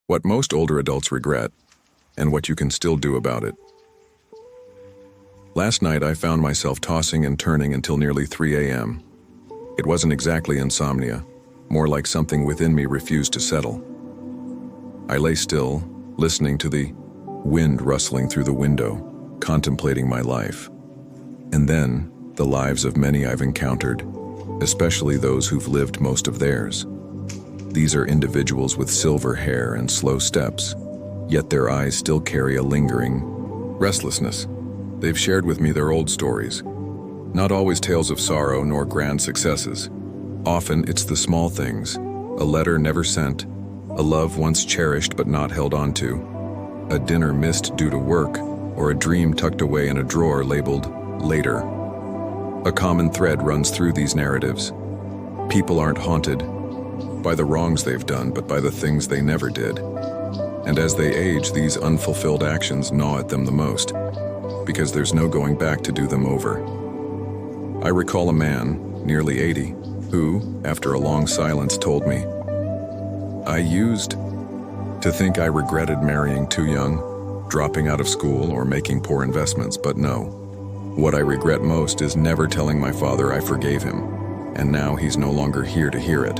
What most older adults regret, and what you can still do about it. Last night I found myself tossing and turning until nearly 3 a.m. It wasn't exactly insomnia, more like something within me refused to settle. I lay still, listening to the wind rustling through the window, contemplating my life. And then, the lives of many I've encountered, especially those who've lived most of theirs. These are individuals with silver hair and slow steps, yet their eyes still carry a lingering restlessness. They've shared with me their old stories, not always tales of sorrow nor grand successes. Often it's the small things, a letter never sent, a love once cherished but not held onto, a dinner missed due to work, or a dream tucked away in a drawer labeled later. A common thread runs through these narratives. People aren't haunted by the wrongs they've done, but by the things they never did. And as they age, these unfulfilled actions gnaw at them the most, because there's no going back to do them over. I recall a man, nearly 80, who, after a long silence, told me, "I used to think I regretted marrying too young, dropping out of school, or making poor investments, but no. What I regret most is never telling my father I forgave him, and now he's no longer here to hear it."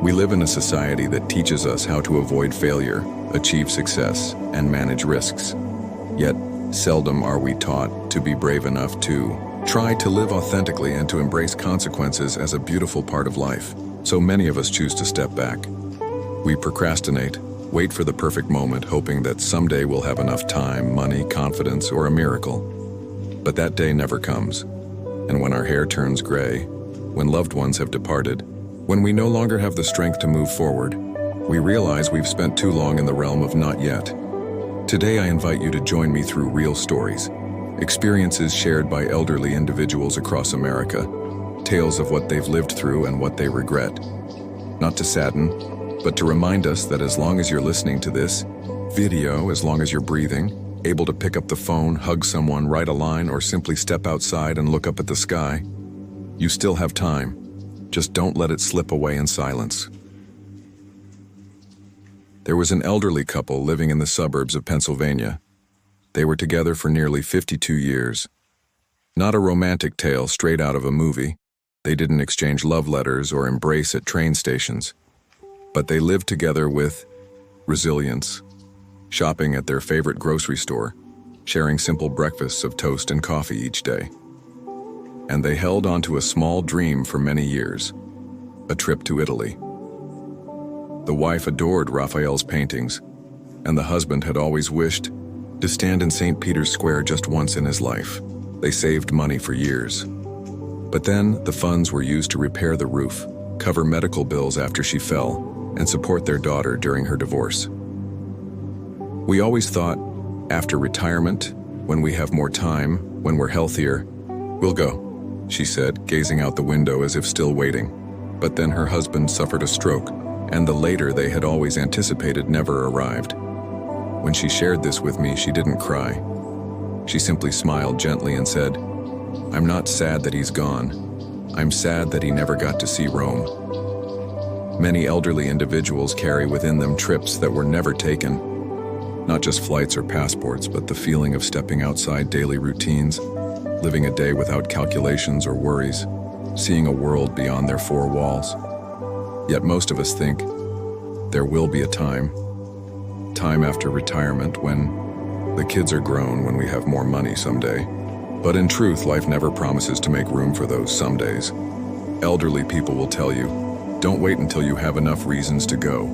We live in a society that teaches us how to avoid failure, achieve success, and manage risks. Yet, seldom are we taught to be brave enough to try to live authentically and to embrace consequences as a beautiful part of life. So many of us choose to step back. We procrastinate, wait for the perfect moment, hoping that someday we'll have enough time, money, confidence, or a miracle. But that day never comes. And when our hair turns gray, when loved ones have departed, when we no longer have the strength to move forward, we realize we've spent too long in the realm of not yet. Today I invite you to join me through real stories, experiences shared by elderly individuals across America, tales of what they've lived through and what they regret. Not to sadden, but to remind us that as long as you're listening to this video, as long as you're breathing, able to pick up the phone, hug someone, write a line, or simply step outside and look up at the sky, you still have time. Just don't let it slip away in silence. There was an elderly couple living in the suburbs of Pennsylvania. They were together for nearly 52 years. Not a romantic tale straight out of a movie. They didn't exchange love letters or embrace at train stations. But they lived together with resilience, shopping at their favorite grocery store, sharing simple breakfasts of toast and coffee each day. And they held onto a small dream for many years, a trip to Italy. The wife adored Raphael's paintings, and the husband had always wished to stand in St. Peter's Square just once in his life. They saved money for years. But then the funds were used to repair the roof, cover medical bills after she fell, and support their daughter during her divorce. We always thought, after retirement, when we have more time, when we're healthier, we'll go, she said, gazing out the window as if still waiting. But then her husband suffered a stroke, and the later they had always anticipated never arrived. When she shared this with me, she didn't cry. She simply smiled gently and said, "I'm not sad that he's gone. I'm sad that he never got to see Rome." Many elderly individuals carry within them trips that were never taken. Not just flights or passports, but the feeling of stepping outside daily routines, living a day without calculations or worries, seeing a world beyond their four walls. Yet most of us think there will be a time after retirement, when the kids are grown, when we have more money someday. But in truth, life never promises to make room for those somedays. Elderly people will tell you, don't wait until you have enough reasons to go.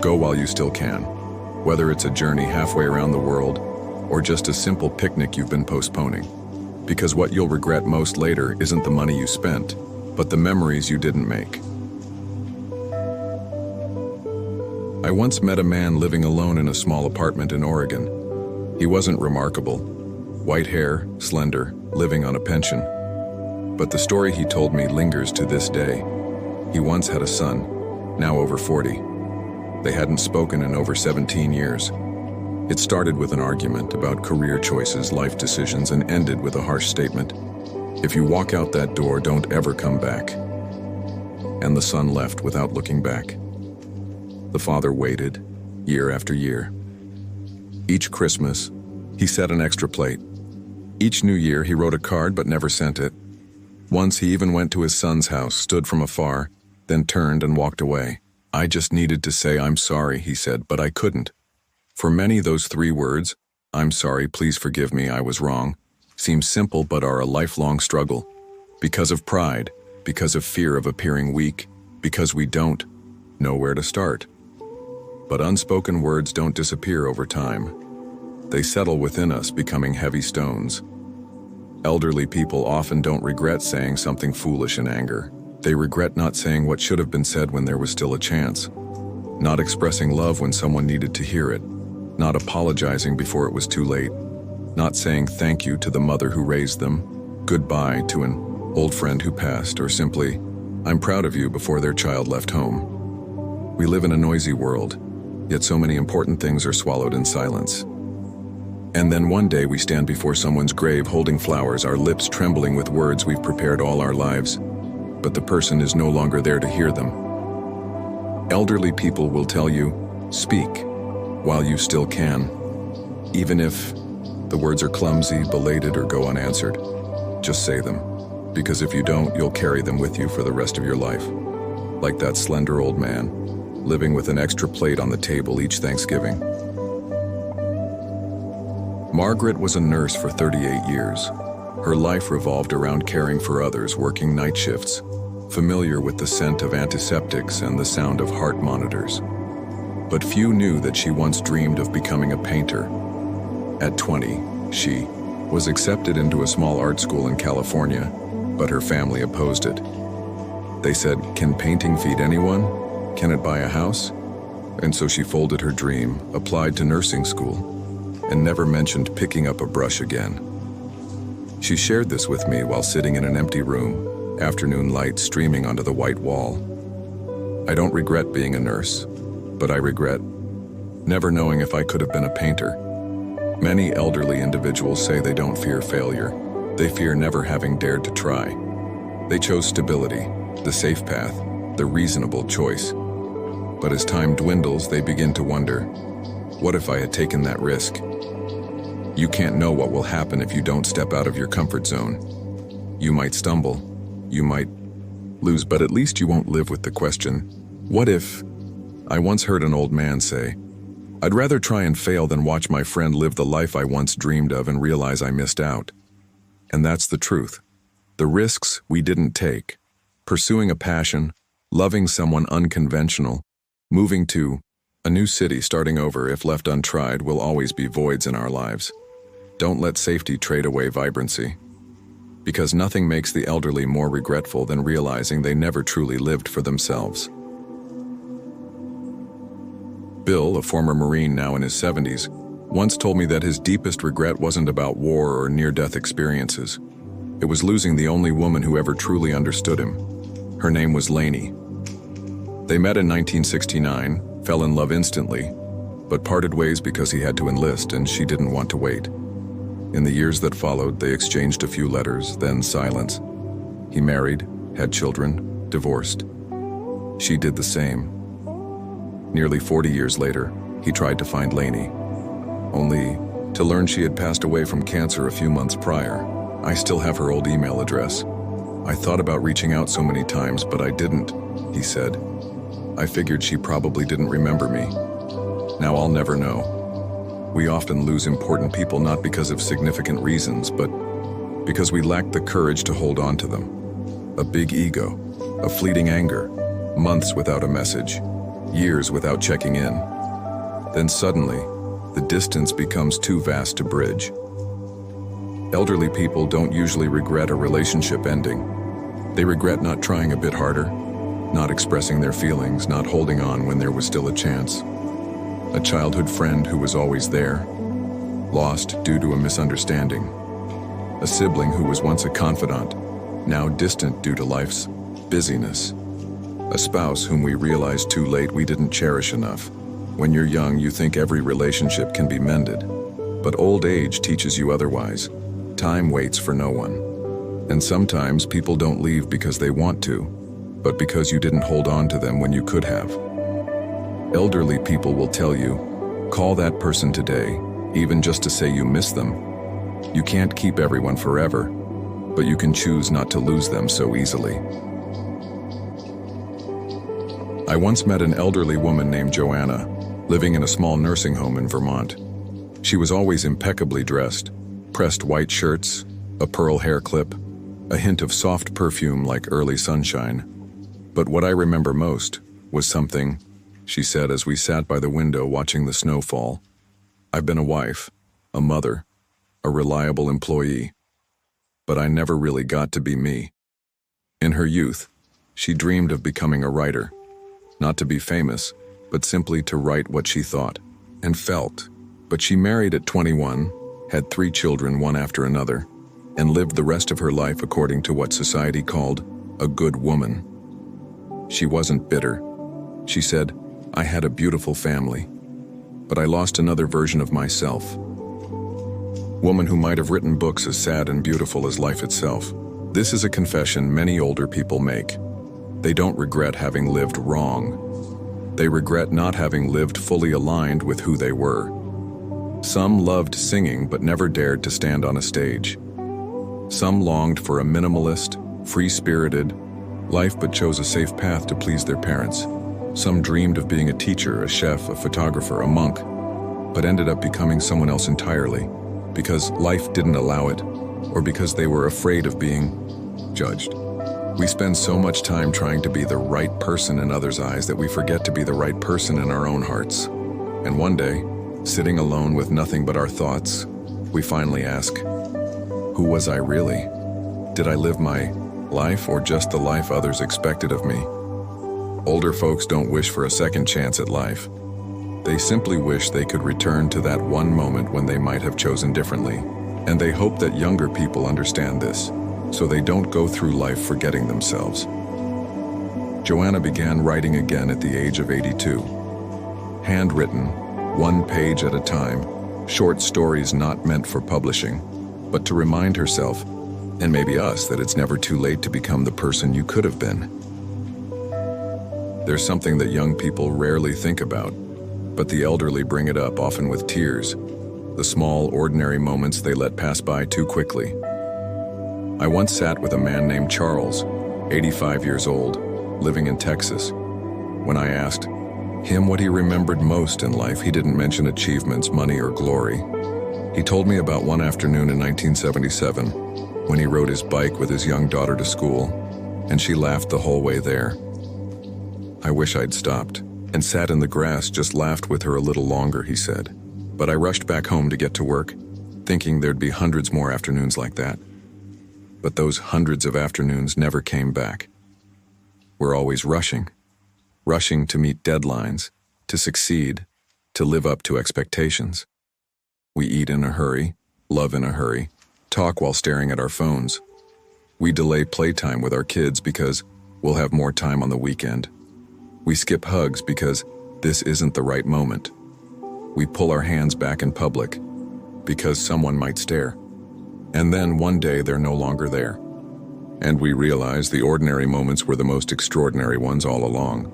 Go while you still can. Whether it's a journey halfway around the world, or just a simple picnic you've been postponing. Because what you'll regret most later isn't the money you spent, but the memories you didn't make. I once met a man living alone in a small apartment in Oregon. He wasn't remarkable. White hair, slender, living on a pension. But the story he told me lingers to this day. He once had a son, now over 40. They hadn't spoken in over 17 years. It started with an argument about career choices, life decisions, and ended with a harsh statement. If you walk out that door, don't ever come back. And the son left without looking back. The father waited, year after year. Each Christmas, he set an extra plate. Each New Year, he wrote a card but never sent it. Once he even went to his son's house, stood from afar, then turned and walked away. "I just needed to say I'm sorry," he said, "but I couldn't." For many, those 3 words, "I'm sorry, please forgive me, I was wrong," seem simple but are a lifelong struggle. Because of pride, because of fear of appearing weak, because we don't know where to start. But unspoken words don't disappear over time. They settle within us, becoming heavy stones. Elderly people often don't regret saying something foolish in anger. They regret not saying what should have been said when there was still a chance. Not expressing love when someone needed to hear it. Not apologizing before it was too late. Not saying thank you to the mother who raised them, goodbye to an old friend who passed, or simply, "I'm proud of you," before their child left home. We live in a noisy world, yet so many important things are swallowed in silence. And then one day we stand before someone's grave holding flowers, our lips trembling with words we've prepared all our lives, but the person is no longer there to hear them. Elderly people will tell you, speak while you still can, even if the words are clumsy, belated, or go unanswered. Just say them, because if you don't, you'll carry them with you for the rest of your life. Like that slender old man, living with an extra plate on the table each Thanksgiving. Margaret was a nurse for 38 years. Her life revolved around caring for others, working night shifts, familiar with the scent of antiseptics and the sound of heart monitors. But few knew that she once dreamed of becoming a painter. At 20, she was accepted into a small art school in California, but her family opposed it. They said, "Can painting feed anyone? Can it buy a house?" And so she folded her dream, applied to nursing school, and never mentioned picking up a brush again. She shared this with me while sitting in an empty room, afternoon light streaming onto the white wall. "I don't regret being a nurse, but I regret never knowing if I could have been a painter." Many elderly individuals say they don't fear failure. They fear never having dared to try. They chose stability, the safe path, the reasonable choice. But as time dwindles, they begin to wonder, what if I had taken that risk? You can't know what will happen if you don't step out of your comfort zone. You might stumble, you might lose, but at least you won't live with the question, what if? I once heard an old man say, "I'd rather try and fail than watch my friend live the life I once dreamed of and realize I missed out." And that's the truth. The risks we didn't take, pursuing a passion, loving someone unconventional, moving to a new city, starting over, if left untried, will always be voids in our lives. Don't let safety trade away vibrancy. Because nothing makes the elderly more regretful than realizing they never truly lived for themselves. Bill, a former Marine now in his 70s, once told me that his deepest regret wasn't about war or near-death experiences. It was losing the only woman who ever truly understood him. Her name was Lainey. They met in 1969, fell in love instantly, but parted ways because he had to enlist and she didn't want to wait. In the years that followed, they exchanged a few letters, then silence. He married, had children, divorced. She did the same. Nearly 40 years later, he tried to find Lainey, only to learn she had passed away from cancer a few months prior. "I still have her old email address. I thought about reaching out so many times, but I didn't," he said. "I figured she probably didn't remember me. Now I'll never know." We often lose important people not because of significant reasons, but because we lack the courage to hold on to them. A big ego, a fleeting anger, months without a message, years without checking in. Then suddenly, the distance becomes too vast to bridge. Elderly people don't usually regret a relationship ending. They regret not trying a bit harder, not expressing their feelings, not holding on when there was still a chance. A childhood friend who was always there, lost due to a misunderstanding. A sibling who was once a confidant, now distant due to life's busyness. A spouse whom we realized too late we didn't cherish enough. When you're young, you think every relationship can be mended. But old age teaches you otherwise. Time waits for no one. And sometimes people don't leave because they want to, but because you didn't hold on to them when you could have. Elderly people will tell you, call that person today, even just to say you miss them. You can't keep everyone forever, but you can choose not to lose them so easily. I once met an elderly woman named Joanna, living in a small nursing home in Vermont. She was always impeccably dressed, pressed white shirts, a pearl hair clip, a hint of soft perfume like early sunshine. But what I remember most was something she said as we sat by the window watching the snow fall. I've been a wife, a mother, a reliable employee, but I never really got to be me. In her youth, she dreamed of becoming a writer, not to be famous, but simply to write what she thought and felt. But she married at 21, had 3 children one after another, and lived the rest of her life according to what society called a good woman. She wasn't bitter. She said, I had a beautiful family, but I lost another version of myself. Woman who might have written books as sad and beautiful as life itself. This is a confession many older people make. They don't regret having lived wrong. They regret not having lived fully aligned with who they were. Some loved singing but never dared to stand on a stage. Some longed for a minimalist, free-spirited life but chose a safe path to please their parents. Some dreamed of being a teacher, a chef, a photographer, a monk, but ended up becoming someone else entirely because life didn't allow it or because they were afraid of being judged. We spend so much time trying to be the right person in others' eyes that we forget to be the right person in our own hearts. And one day, sitting alone with nothing but our thoughts, we finally ask, who was I really? Did I live my life or just the life others expected of me? Older folks don't wish for a second chance at life. They simply wish they could return to that one moment when they might have chosen differently. And they hope that younger people understand this, so they don't go through life forgetting themselves. Joanna began writing again at the age of 82. Handwritten, 1 page at a time, short stories not meant for publishing, but to remind herself, and maybe us, that it's never too late to become the person you could have been. There's something that young people rarely think about, but the elderly bring it up, often with tears, the small, ordinary moments they let pass by too quickly. I once sat with a man named Charles, 85 years old, living in Texas. When I asked him what he remembered most in life, he didn't mention achievements, money, or glory. He told me about one afternoon in 1977 when he rode his bike with his young daughter to school, and she laughed the whole way there. I wish I'd stopped and sat in the grass, just laughed with her a little longer, he said. But I rushed back home to get to work, thinking there'd be hundreds more afternoons like that. But those hundreds of afternoons never came back. We're always rushing to meet deadlines, to succeed, to live up to expectations. We eat in a hurry, love in a hurry, talk while staring at our phones. We delay playtime with our kids because we'll have more time on the weekend. We skip hugs because this isn't the right moment. We pull our hands back in public because someone might stare. And then one day they're no longer there. And we realize the ordinary moments were the most extraordinary ones all along.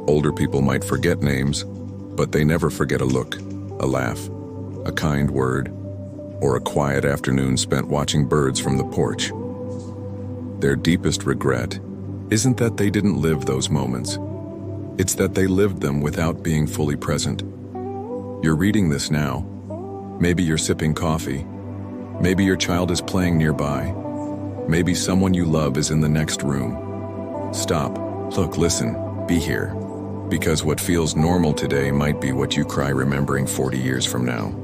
Older people might forget names, but they never forget a look, a laugh, a kind word, or a quiet afternoon spent watching birds from the porch. Their deepest regret isn't that they didn't live those moments. It's that they lived them without being fully present. You're reading this now. Maybe you're sipping coffee. Maybe your child is playing nearby. Maybe someone you love is in the next room. Stop, look, listen, be here. Because what feels normal today might be what you cry remembering 40 years from now.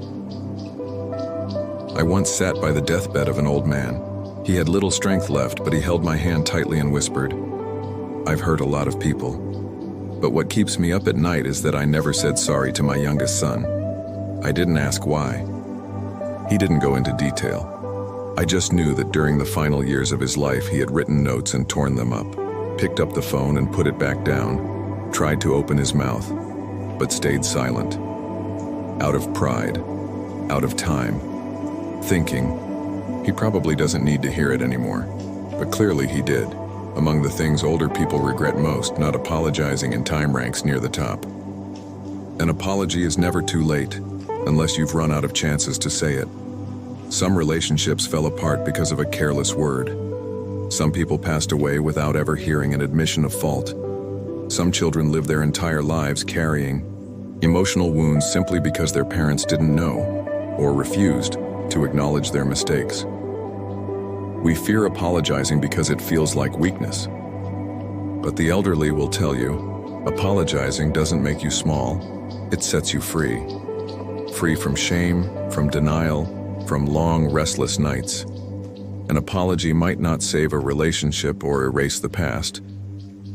I once sat by the deathbed of an old man. He had little strength left, but he held my hand tightly and whispered, I've hurt a lot of people. But what keeps me up at night is that I never said sorry to my youngest son. I didn't ask why. He didn't go into detail. I just knew that during the final years of his life, he had written notes and torn them up, picked up the phone and put it back down, tried to open his mouth, but stayed silent. Out of pride, out of time, thinking, he probably doesn't need to hear it anymore. But clearly he did. Among the things older people regret most, not apologizing in time ranks near the top. An apology is never too late, unless you've run out of chances to say it. Some relationships fell apart because of a careless word. Some people passed away without ever hearing an admission of fault. Some children live their entire lives carrying emotional wounds simply because their parents didn't know or refused to acknowledge their mistakes. We fear apologizing because it feels like weakness. But the elderly will tell you, apologizing doesn't make you small, it sets you free. Free from shame, from denial, from long, restless nights. An apology might not save a relationship or erase the past,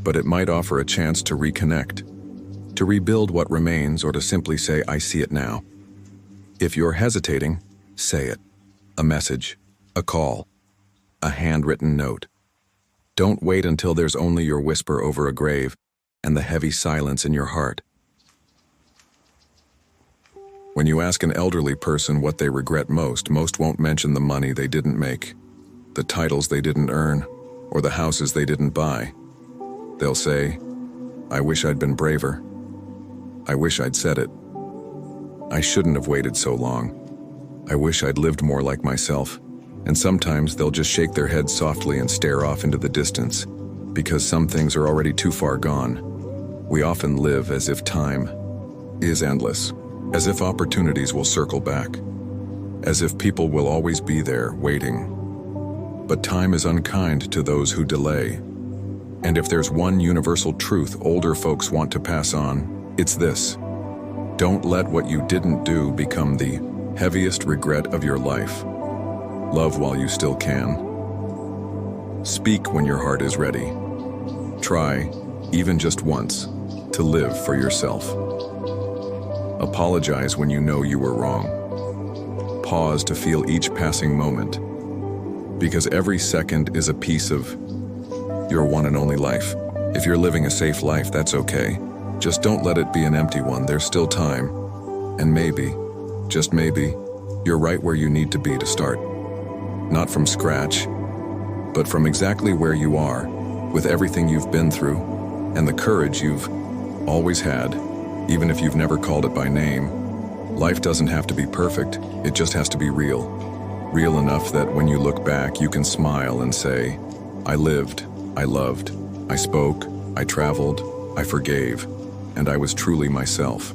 but it might offer a chance to reconnect, to rebuild what remains, or to simply say, I see it now. If you're hesitating, say it. A message, a call, a handwritten note. Don't wait until there's only your whisper over a grave and the heavy silence in your heart. When you ask an elderly person what they regret most won't mention the money they didn't make, the titles they didn't earn, or the houses they didn't buy. They'll say, I wish I'd been braver. I wish I'd said it. I shouldn't have waited so long. I wish I'd lived more like myself. And sometimes they'll just shake their heads softly and stare off into the distance, because some things are already too far gone. We often live as if time is endless, as if opportunities will circle back, as if people will always be there waiting. But time is unkind to those who delay. And if there's one universal truth older folks want to pass on, it's this. Don't let what you didn't do become the heaviest regret of your life. Love while you still can. Speak when your heart is ready. Try, even just once, to live for yourself. Apologize when you know you were wrong. Pause to feel each passing moment, because every second is a piece of your one and only life. If you're living a safe life, that's okay. Just don't let it be an empty one. There's still time. And maybe, just maybe, you're right where you need to be to start. Not from scratch, but from exactly where you are, with everything you've been through, and the courage you've always had, even if you've never called it by name. Life doesn't have to be perfect, it just has to be real. Real enough that when you look back, you can smile and say, I lived, I loved, I spoke, I traveled, I forgave, and I was truly myself.